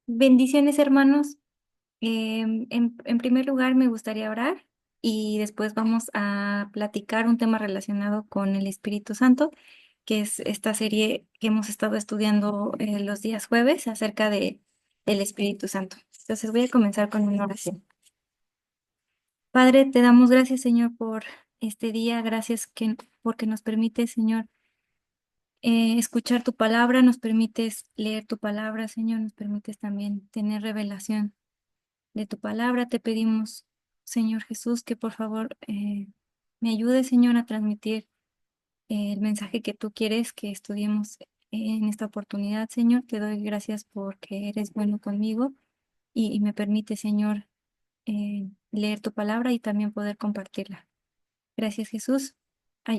Bendiciones, hermanos. En primer lugar, me gustaría orar y después vamos a platicar un tema relacionado con el Espíritu Santo, que es esta serie que hemos estado estudiando los días jueves acerca del Espíritu Santo. Entonces voy a comenzar con una oración. Padre, te damos gracias, Señor, por este día. Gracias porque nos permite, Señor, escuchar tu palabra, nos permites leer tu palabra, Señor, nos permites también tener revelación de tu palabra. Te pedimos, Señor Jesús, que por favor me ayude, Señor, a transmitir el mensaje que tú quieres que estudiemos en esta oportunidad, Señor. Te doy gracias porque eres bueno conmigo y me permite, Señor, leer tu palabra y también poder compartirla. Gracias, Jesús.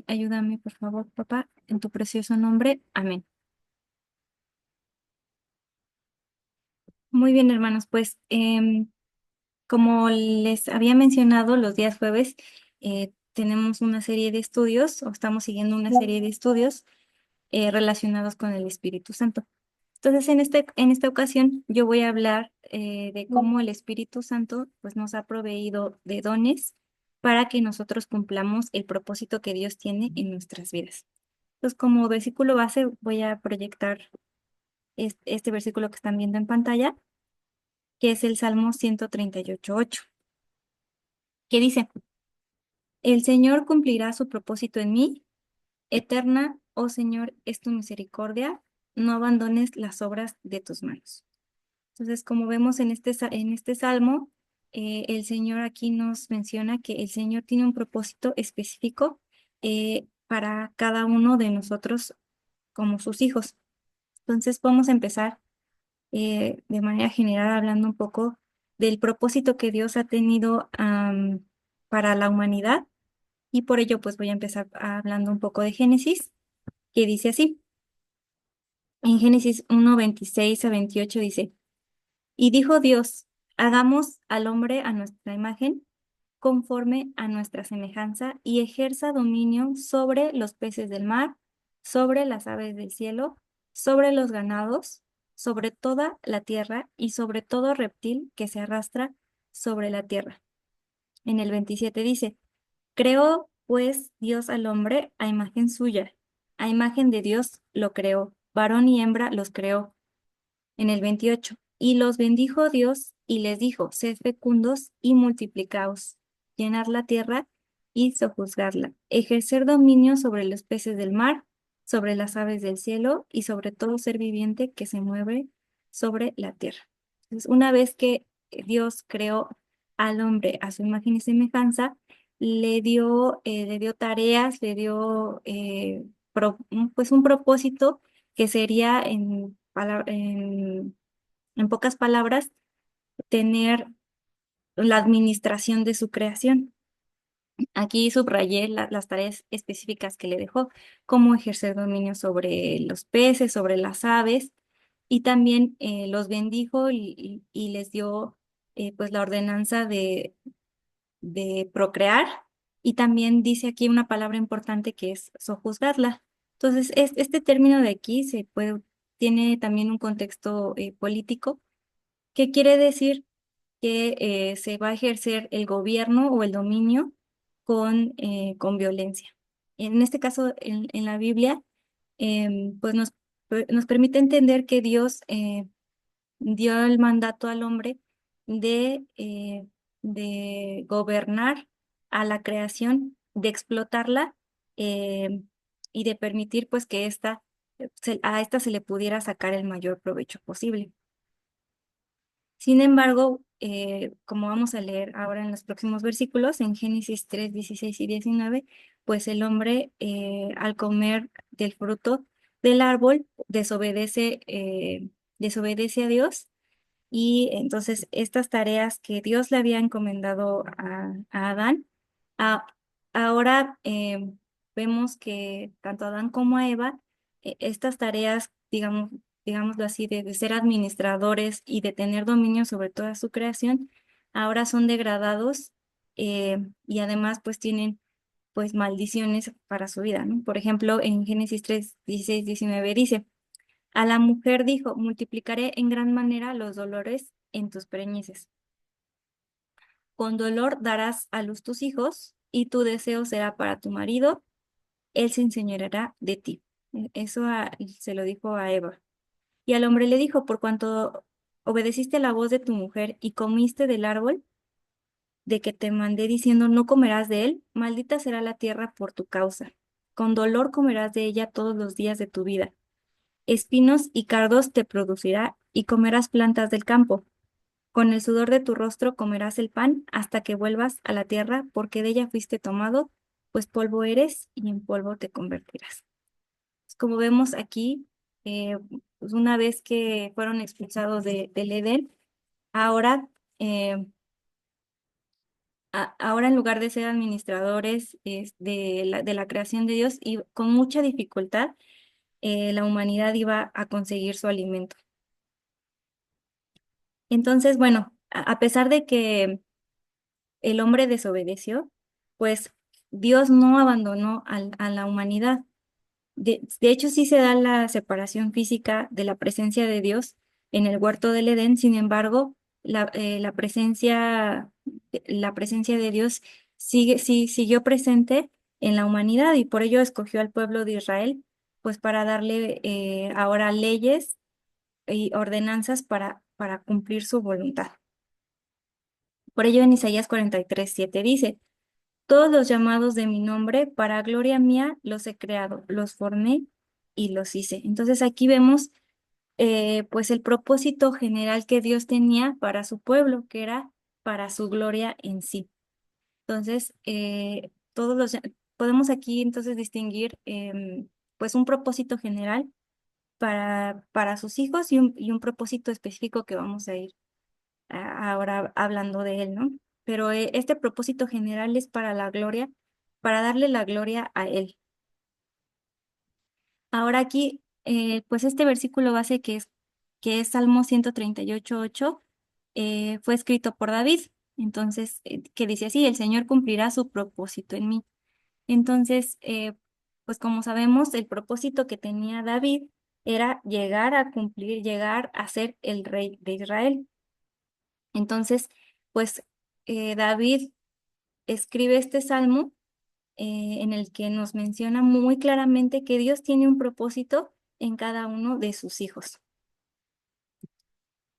Ayúdame, por favor, papá, en tu precioso nombre. Amén. Muy bien, hermanos, pues como les había mencionado, los días jueves tenemos una serie de estudios o estamos siguiendo una serie de estudios relacionados con el Espíritu Santo. Entonces, en esta ocasión yo voy a hablar de cómo el Espíritu Santo pues, nos ha proveído de dones para que nosotros cumplamos el propósito que Dios tiene en nuestras vidas. Entonces, como versículo base, voy a proyectar este versículo que están viendo en pantalla, que es el Salmo 138:8, que dice: El Señor cumplirá su propósito en mí. Eterna, oh Señor, es tu misericordia. No abandones las obras de tus manos. Entonces, como vemos en este salmo, el Señor aquí nos menciona que el Señor tiene un propósito específico para cada uno de nosotros como sus hijos. Entonces, vamos a empezar de manera general hablando un poco del propósito que Dios ha tenido para la humanidad, y por ello pues voy a empezar hablando un poco de Génesis, que dice así. En Génesis 1:26 a 28 dice: Y dijo Dios, hagamos al hombre a nuestra imagen, conforme a nuestra semejanza, y ejerza dominio sobre los peces del mar, sobre las aves del cielo, sobre los ganados, sobre toda la tierra y sobre todo reptil que se arrastra sobre la tierra. En el 27 dice: Creó pues Dios al hombre a imagen suya, a imagen de Dios lo creó, varón y hembra los creó. En el 28, y los bendijo Dios y les dijo: Sed fecundos y multiplicaos, llenar la tierra y sojuzgarla, ejercer dominio sobre los peces del mar, sobre las aves del cielo y sobre todo ser viviente que se mueve sobre la tierra. Entonces, una vez que Dios creó al hombre a su imagen y semejanza, le dio tareas, le dio pues un propósito que sería en pocas palabras, tener la administración de su creación. Aquí subrayé las tareas específicas que le dejó, cómo ejercer dominio sobre los peces, sobre las aves, y también los bendijo y les dio pues la ordenanza de procrear, y también dice aquí una palabra importante que es sojuzgarla. Entonces, este término de aquí tiene también un contexto político, que quiere decir que se va a ejercer el gobierno o el dominio con violencia. En este caso, en la Biblia, pues nos permite entender que Dios dio el mandato al hombre de, eh, de gobernar a la creación, de explotarla, eh, y de permitir pues que a esta se le pudiera sacar el mayor provecho posible. Sin embargo, como vamos a leer ahora en los próximos versículos, en Génesis 3:16 y 19, pues el hombre al comer del fruto del árbol desobedece a Dios, y entonces estas tareas que Dios le había encomendado a Adán, a- ahora vemos que tanto a Adán como a Eva, estas tareas, digámoslo así, de ser administradores y de tener dominio sobre toda su creación, ahora son degradados, y además pues tienen pues maldiciones para su vida, ¿no? Por ejemplo, en Génesis 3:16-19 dice: A la mujer dijo, multiplicaré en gran manera los dolores en tus preñeces. Con dolor darás a luz tus hijos, y tu deseo será para tu marido, él se enseñoreará de ti. Eso se lo dijo a Eva. Y al hombre le dijo, por cuanto obedeciste la voz de tu mujer y comiste del árbol de que te mandé diciendo, no comerás de él, maldita será la tierra por tu causa. Con dolor comerás de ella todos los días de tu vida. Espinos y cardos te producirá y comerás plantas del campo. Con el sudor de tu rostro comerás el pan hasta que vuelvas a la tierra, porque de ella fuiste tomado, pues polvo eres y en polvo te convertirás. Como vemos aquí, pues una vez que fueron expulsados del Edén, ahora, eh, ahora en lugar de ser administradores de la creación de Dios y con mucha dificultad, la humanidad iba a conseguir su alimento. Entonces, bueno, a pesar de que el hombre desobedeció, pues Dios no abandonó a la humanidad. De hecho, sí se da la separación física de la presencia de Dios en el huerto del Edén. Sin embargo, la presencia de Dios siguió presente en la humanidad, y por ello escogió al pueblo de Israel, pues para darle ahora leyes y ordenanzas para cumplir su voluntad. Por ello en Isaías 43:7 dice, todos los llamados de mi nombre, para gloria mía, los he creado, los formé y los hice. Entonces aquí vemos pues el propósito general que Dios tenía para su pueblo, que era para su gloria en sí. Entonces, podemos aquí entonces distinguir pues un propósito general para sus hijos y un propósito específico que vamos a ir ahora hablando de él, ¿no? Pero este propósito general es para la gloria, para darle la gloria a él. Ahora aquí, pues este versículo base que es Salmo 138:8, fue escrito por David. Entonces, que dice así, el Señor cumplirá su propósito en mí. Entonces, pues como sabemos, el propósito que tenía David era llegar a cumplir, llegar a ser el rey de Israel. Entonces, pues David escribe este salmo en el que nos menciona muy claramente que Dios tiene un propósito en cada uno de sus hijos.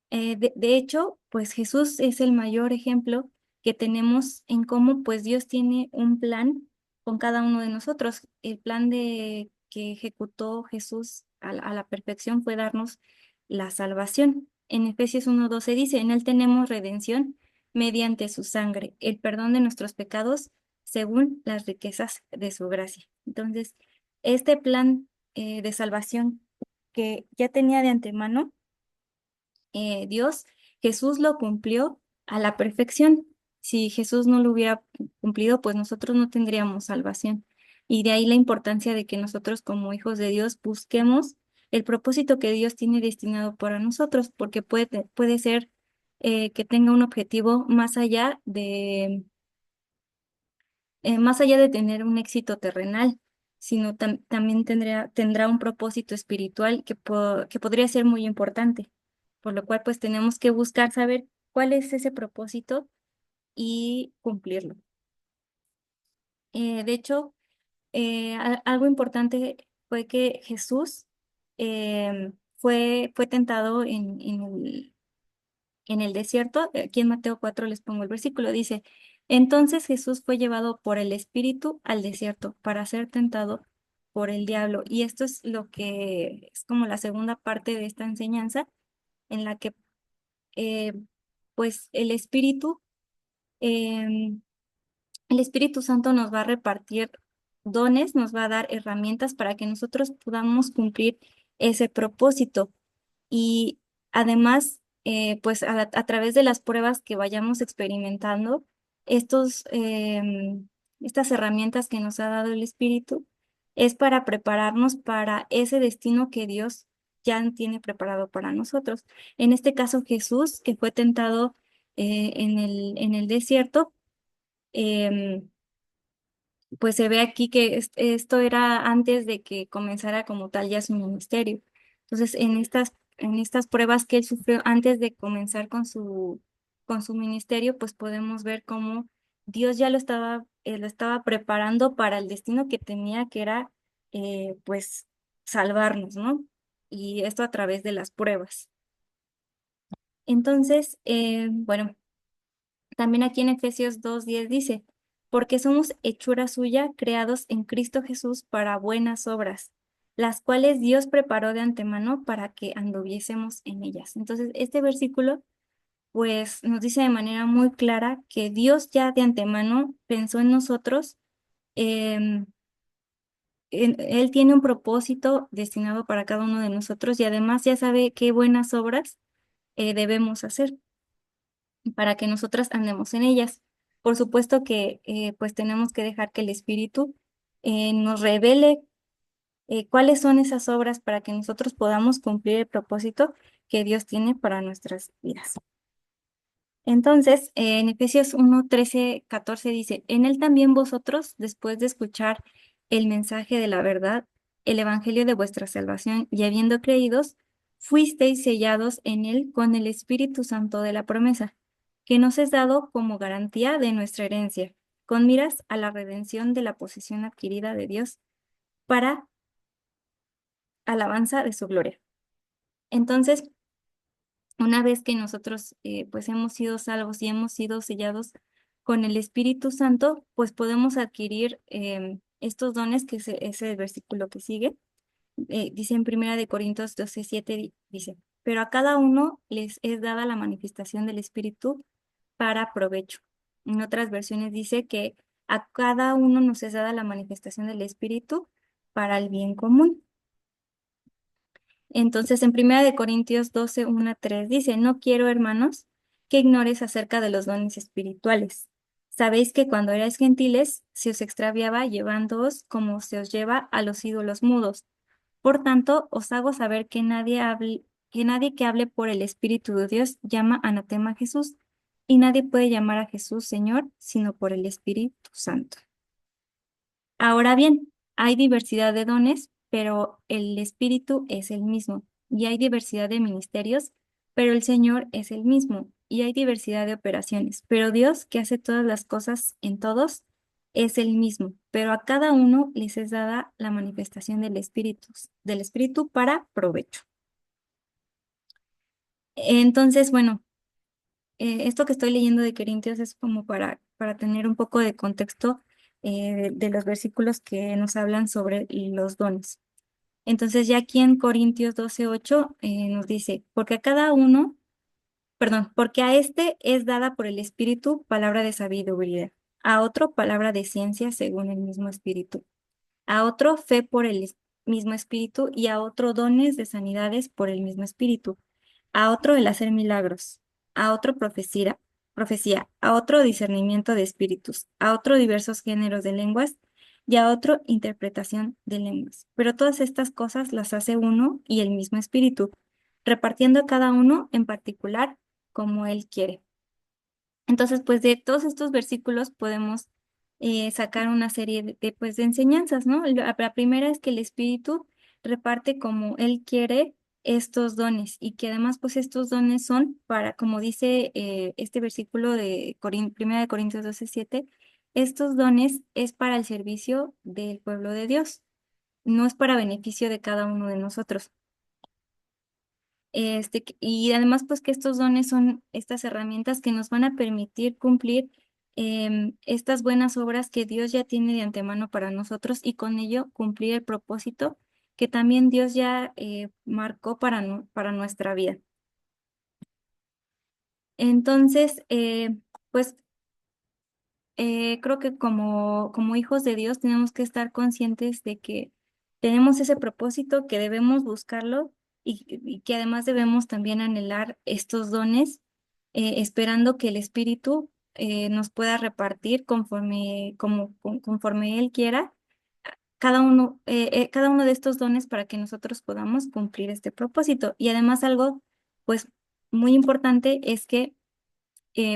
De hecho, pues Jesús es el mayor ejemplo que tenemos en cómo pues Dios tiene un plan con cada uno de nosotros. El plan que ejecutó Jesús a la perfección fue darnos la salvación. En Efesios 1:12 dice, en Él tenemos redención mediante su sangre, el perdón de nuestros pecados según las riquezas de su gracia. Entonces, este plan de salvación que ya tenía de antemano, Dios, Jesús lo cumplió a la perfección. Si Jesús no lo hubiera cumplido, pues nosotros no tendríamos salvación. Y de ahí la importancia de que nosotros como hijos de Dios busquemos el propósito que Dios tiene destinado para nosotros, porque puede ser que tenga un objetivo más allá de tener un éxito terrenal, sino también tendrá un propósito espiritual que podría ser muy importante, por lo cual pues tenemos que buscar saber cuál es ese propósito y cumplirlo. De hecho, algo importante fue que Jesús fue tentado en el desierto. Aquí en Mateo 4 les pongo el versículo, dice, entonces Jesús fue llevado por el Espíritu al desierto para ser tentado por el diablo. Y esto es lo que es como la segunda parte de esta enseñanza, en la que eh, pues em, el Espíritu Santo nos va a repartir dones, nos va a dar herramientas para que nosotros podamos cumplir ese propósito. Y además, pues a través de las pruebas que vayamos experimentando, estas herramientas que nos ha dado el Espíritu, es para prepararnos para ese destino que Dios ya tiene preparado para nosotros. En este caso, Jesús, que fue tentado en el desierto, em, pues se ve aquí que esto era antes de que comenzara como tal ya su ministerio. Entonces, en estas pruebas que él sufrió antes de comenzar con su ministerio, pues podemos ver cómo Dios ya lo estaba preparando para el destino que tenía, que era, pues, salvarnos, ¿no? Y esto a través de las pruebas. Entonces, bueno, también aquí en Efesios 2:10 dice, porque somos hechura suya, creados en Cristo Jesús para buenas obras, las cuales Dios preparó de antemano para que anduviésemos en ellas. Entonces, este versículo, pues, nos dice de manera muy clara que Dios ya de antemano pensó en nosotros. em, Él tiene un propósito destinado para cada uno de nosotros y además ya sabe qué buenas obras debemos hacer para que nosotras andemos en ellas. Por supuesto que pues tenemos que dejar que el Espíritu nos revele cuáles son esas obras para que nosotros podamos cumplir el propósito que Dios tiene para nuestras vidas. Entonces, en Efesios 1:13-14 dice, en él también vosotros, después de escuchar el mensaje de la verdad, el evangelio de vuestra salvación, y habiendo creídos, fuisteis sellados en él con el Espíritu Santo de la promesa, que nos es dado como garantía de nuestra herencia, con miras a la redención de la posesión adquirida de Dios para alabanza de su gloria. Entonces, una vez que nosotros pues hemos sido salvos y hemos sido sellados con el Espíritu Santo, pues podemos adquirir estos dones, que es el versículo que sigue. Dice en Primera de Corintios 12:7, dice, pero a cada uno les es dada la manifestación del Espíritu para provecho. En otras versiones dice que a cada uno nos es dada la manifestación del Espíritu para el bien común. Entonces, en Primera de Corintios 12:1-3 dice, no quiero, hermanos, que ignores acerca de los dones espirituales. Sabéis que cuando erais gentiles, se os extraviaba llevándoos como se os lleva a los ídolos mudos. Por tanto, os hago saber que nadie que hable por el Espíritu de Dios llama anatema a Jesús, y nadie puede llamar a Jesús Señor, sino por el Espíritu Santo. Ahora bien, hay diversidad de dones, pero el Espíritu es el mismo. Y hay diversidad de ministerios, pero el Señor es el mismo. Y hay diversidad de operaciones, pero Dios, que hace todas las cosas en todos, es el mismo. Pero a cada uno les es dada la manifestación del Espíritu para provecho. Entonces, bueno, esto que estoy leyendo de Corintios es como para tener un poco de contexto de los versículos que nos hablan sobre los dones. Entonces, ya aquí en Corintios 12:8 nos dice, porque a cada uno, perdón, porque a este es dada por el Espíritu palabra de sabiduría, a otro palabra de ciencia según el mismo Espíritu, a otro fe por el mismo Espíritu y a otro dones de sanidades por el mismo Espíritu, a otro el hacer milagros, a otro profecía, a otro discernimiento de espíritus, a otro diversos géneros de lenguas y a otro interpretación de lenguas. Pero todas estas cosas las hace uno y el mismo Espíritu, repartiendo a cada uno en particular como él quiere. Entonces, pues de todos estos versículos podemos sacar una serie pues, de enseñanzas, ¿no? La primera es que el Espíritu reparte como Él quiere estos dones y que además pues estos dones son para, como dice este versículo de Primera de Corintios 12:7, estos dones es para el servicio del pueblo de Dios, no es para beneficio de cada uno de nosotros. Y además, pues que estos dones son estas herramientas que nos van a permitir cumplir estas buenas obras que Dios ya tiene de antemano para nosotros y con ello cumplir el propósito que también Dios ya marcó para nuestra vida. Entonces, pues creo que como hijos de Dios tenemos que estar conscientes de que tenemos ese propósito, que debemos buscarlo y que además debemos también anhelar estos dones, esperando que el Espíritu nos pueda repartir conforme Él quiera cada uno de estos dones para que nosotros podamos cumplir este propósito. Y además algo, pues, muy importante es que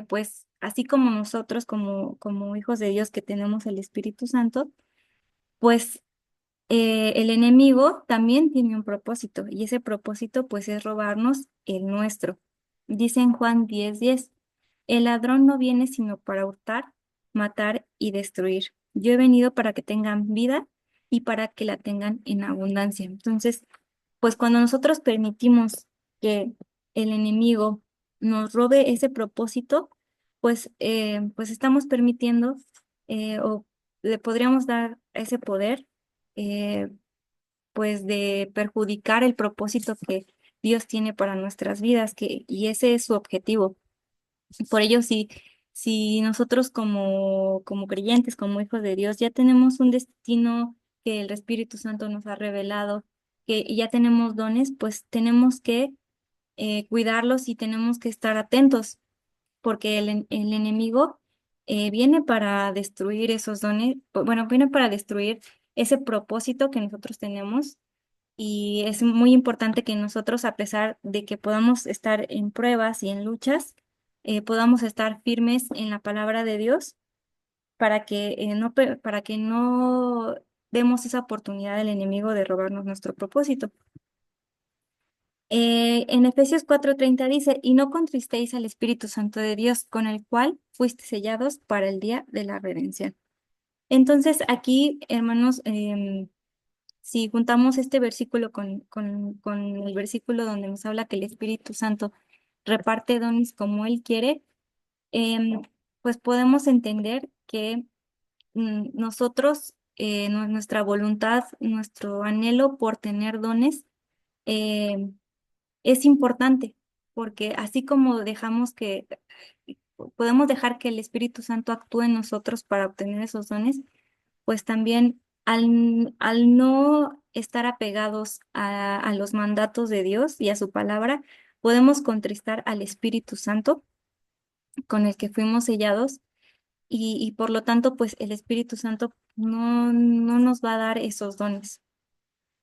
pues así como nosotros, como hijos de Dios que tenemos el Espíritu Santo, pues El enemigo también tiene un propósito y ese propósito pues es robarnos el nuestro. Dice en Juan 10:10, el ladrón no viene sino para hurtar, matar y destruir. Yo he venido para que tengan vida y para que la tengan en abundancia. Entonces, pues cuando nosotros permitimos que el enemigo nos robe ese propósito, pues estamos permitiendo o le podríamos dar ese poder, eh, pues de perjudicar el propósito que Dios tiene para nuestras vidas, y ese es su objetivo. Por ello, si nosotros como creyentes, como hijos de Dios, ya tenemos un destino que el Espíritu Santo nos ha revelado, que ya tenemos dones, pues tenemos que cuidarlos y tenemos que estar atentos, porque el enemigo viene para destruir esos dones, bueno, viene para destruir ese propósito que nosotros tenemos. Y es muy importante que nosotros, a pesar de que podamos estar en pruebas y en luchas, podamos estar firmes en la palabra de Dios para que no demos esa oportunidad al enemigo de robarnos nuestro propósito. En Efesios 4:30 dice, y no contristéis al Espíritu Santo de Dios, con el cual fuiste sellados para el día de la redención. Entonces, aquí, hermanos, si juntamos este versículo con el versículo donde nos habla que el Espíritu Santo reparte dones como Él quiere, em, pues podemos entender que nosotros, nuestra voluntad, nuestro anhelo por tener dones, em, es importante, porque así como podemos dejar que el Espíritu Santo actúe en nosotros para obtener esos dones, pues también al no estar apegados a los mandatos de Dios y a su palabra, podemos contristar al Espíritu Santo con el que fuimos sellados y por lo tanto, pues el Espíritu Santo no nos va a dar esos dones.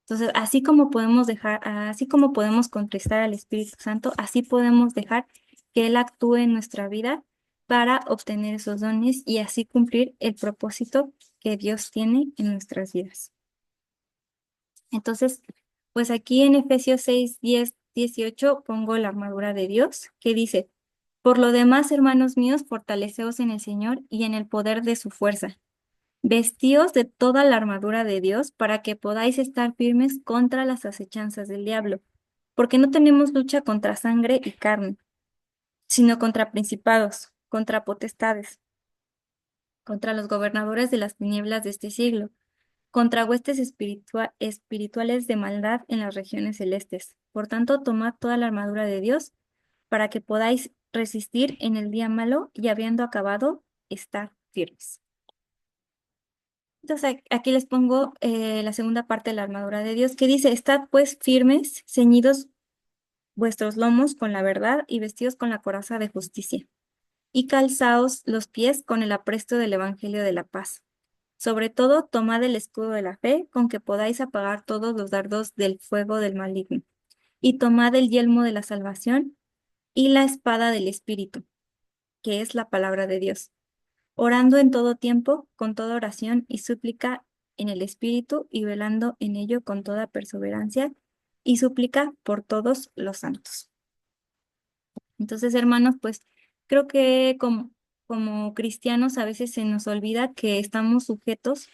Entonces, así como podemos contristar al Espíritu Santo, así podemos dejar que Él actúe en nuestra vida para obtener esos dones y así cumplir el propósito que Dios tiene en nuestras vidas. Entonces, pues aquí en Efesios 6:10-18 pongo la armadura de Dios, que dice, por lo demás, hermanos míos, fortaleceos en el Señor y en el poder de su fuerza. Vestíos de toda la armadura de Dios para que podáis estar firmes contra las acechanzas del diablo, porque no tenemos lucha contra sangre y carne, sino contra principados, contra potestades, contra los gobernadores de las tinieblas de este siglo, contra huestes espirituales de maldad en las regiones celestes. Por tanto, tomad toda la armadura de Dios para que podáis resistir en el día malo y habiendo acabado, estar firmes. Entonces aquí les pongo la segunda parte de la armadura de Dios que dice, estad pues firmes, ceñidos vuestros lomos con la verdad y vestidos con la coraza de justicia, y calzaos los pies con el apresto del evangelio de la paz. Sobre todo, tomad el escudo de la fe con que podáis apagar todos los dardos del fuego del maligno, y tomad el yelmo de la salvación y la espada del Espíritu, que es la palabra de Dios, orando en todo tiempo, con toda oración y súplica en el Espíritu y velando en ello con toda perseverancia y súplica por todos los santos. Entonces, hermanos, pues creo que como cristianos a veces se nos olvida que estamos sujetos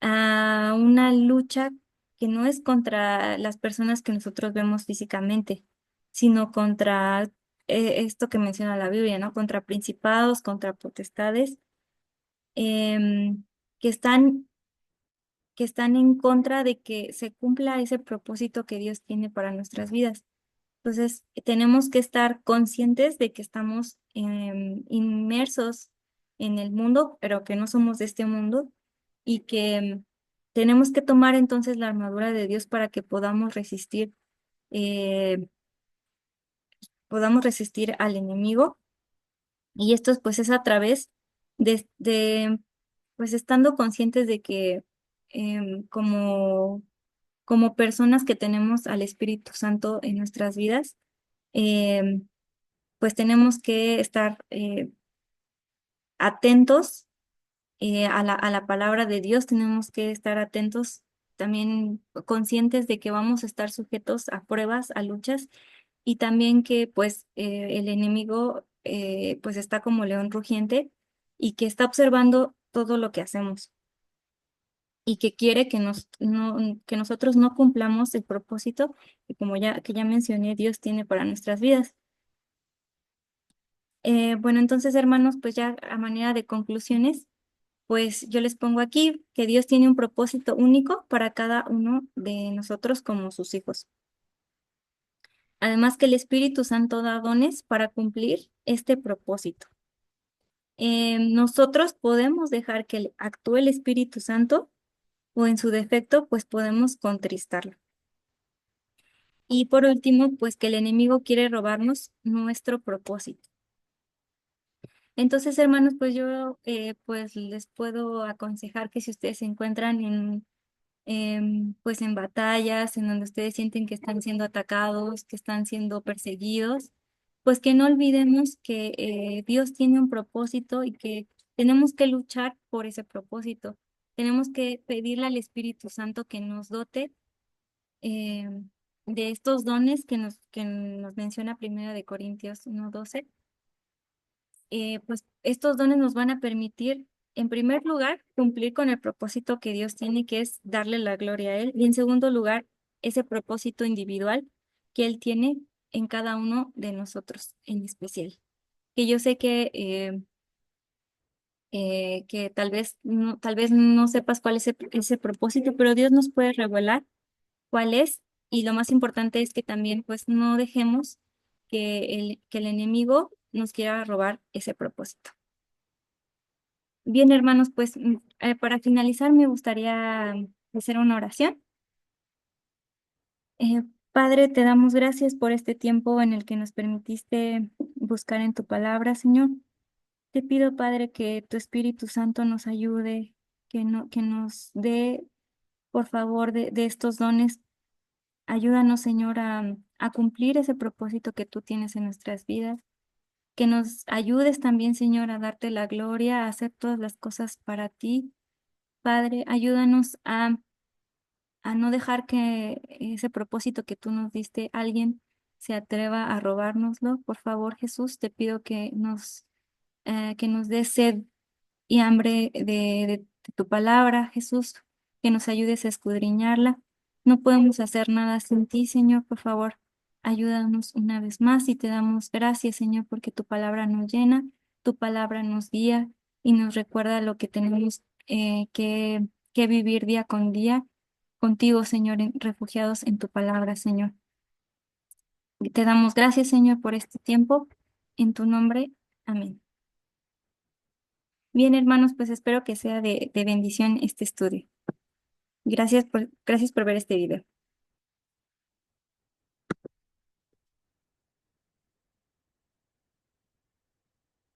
a una lucha que no es contra las personas que nosotros vemos físicamente, sino contra esto que menciona la Biblia, ¿no? Contra principados, contra potestades em, que están, que están en contra de que se cumpla ese propósito que Dios tiene para nuestras vidas. Entonces, tenemos que estar conscientes de que estamos inmersos en el mundo, pero que no somos de este mundo y que tenemos que tomar entonces la armadura de Dios para que eh, podamos resistir al enemigo. Y esto pues es a través pues estando conscientes de que como personas que tenemos al Espíritu Santo en nuestras vidas, em, pues tenemos que estar atentos a la palabra de Dios, tenemos que estar atentos también conscientes de que vamos a estar sujetos a pruebas, a luchas, y también que pues el enemigo pues está como león rugiente y que está observando todo lo que hacemos y que quiere que que nosotros no cumplamos el propósito que ya mencioné, Dios tiene para nuestras vidas. Bueno, entonces, hermanos, pues ya a manera de conclusiones, pues yo les pongo aquí que Dios tiene un propósito único para cada uno de nosotros como sus hijos. Además que el Espíritu Santo da dones para cumplir este propósito. Nosotros podemos dejar que actúe el Espíritu Santo o en su defecto, pues podemos contristarlo. Y por último, pues que el enemigo quiere robarnos nuestro propósito. Entonces, hermanos, pues yo pues les puedo aconsejar que si ustedes se encuentran pues en batallas, en donde ustedes sienten que están siendo atacados, que están siendo perseguidos, pues que no olvidemos que Dios tiene un propósito y que tenemos que luchar por ese propósito. Tenemos que pedirle al Espíritu Santo que nos dote de estos dones que nos menciona Primera de Corintios 1:12. Pues estos dones nos van a permitir, en primer lugar, cumplir con el propósito que Dios tiene, que es darle la gloria a Él, y en segundo lugar, ese propósito individual que Él tiene en cada uno de nosotros en especial. Que yo sé que tal vez no sepas cuál es ese propósito, pero Dios nos puede revelar cuál es, y lo más importante es que también pues no dejemos que el enemigo nos quiera robar ese propósito. Bien, hermanos, pues para finalizar me gustaría hacer una oración. Eh, Padre, te damos gracias por este tiempo en el que nos permitiste buscar en tu palabra, Señor. Te pido, Padre, que tu Espíritu Santo nos ayude, que nos dé, por favor, de estos dones. Ayúdanos, Señor, a cumplir ese propósito que tú tienes en nuestras vidas. Que nos ayudes también, Señor, a darte la gloria, a hacer todas las cosas para ti. Padre, ayúdanos a no dejar que ese propósito que tú nos diste, alguien se atreva a robárnoslo. Por favor, Jesús, te pido que nos des sed y hambre de tu palabra, Jesús, que nos ayudes a escudriñarla. No podemos hacer nada sin ti, Señor, por favor, ayúdanos una vez más y te damos gracias, Señor, porque tu palabra nos llena, tu palabra nos guía y nos recuerda lo que tenemos que vivir día con día contigo, Señor, refugiados en tu palabra, Señor. Te damos gracias, Señor, por este tiempo. En tu nombre, amén. Bien, hermanos, pues espero que sea de bendición este estudio. Gracias por ver este video.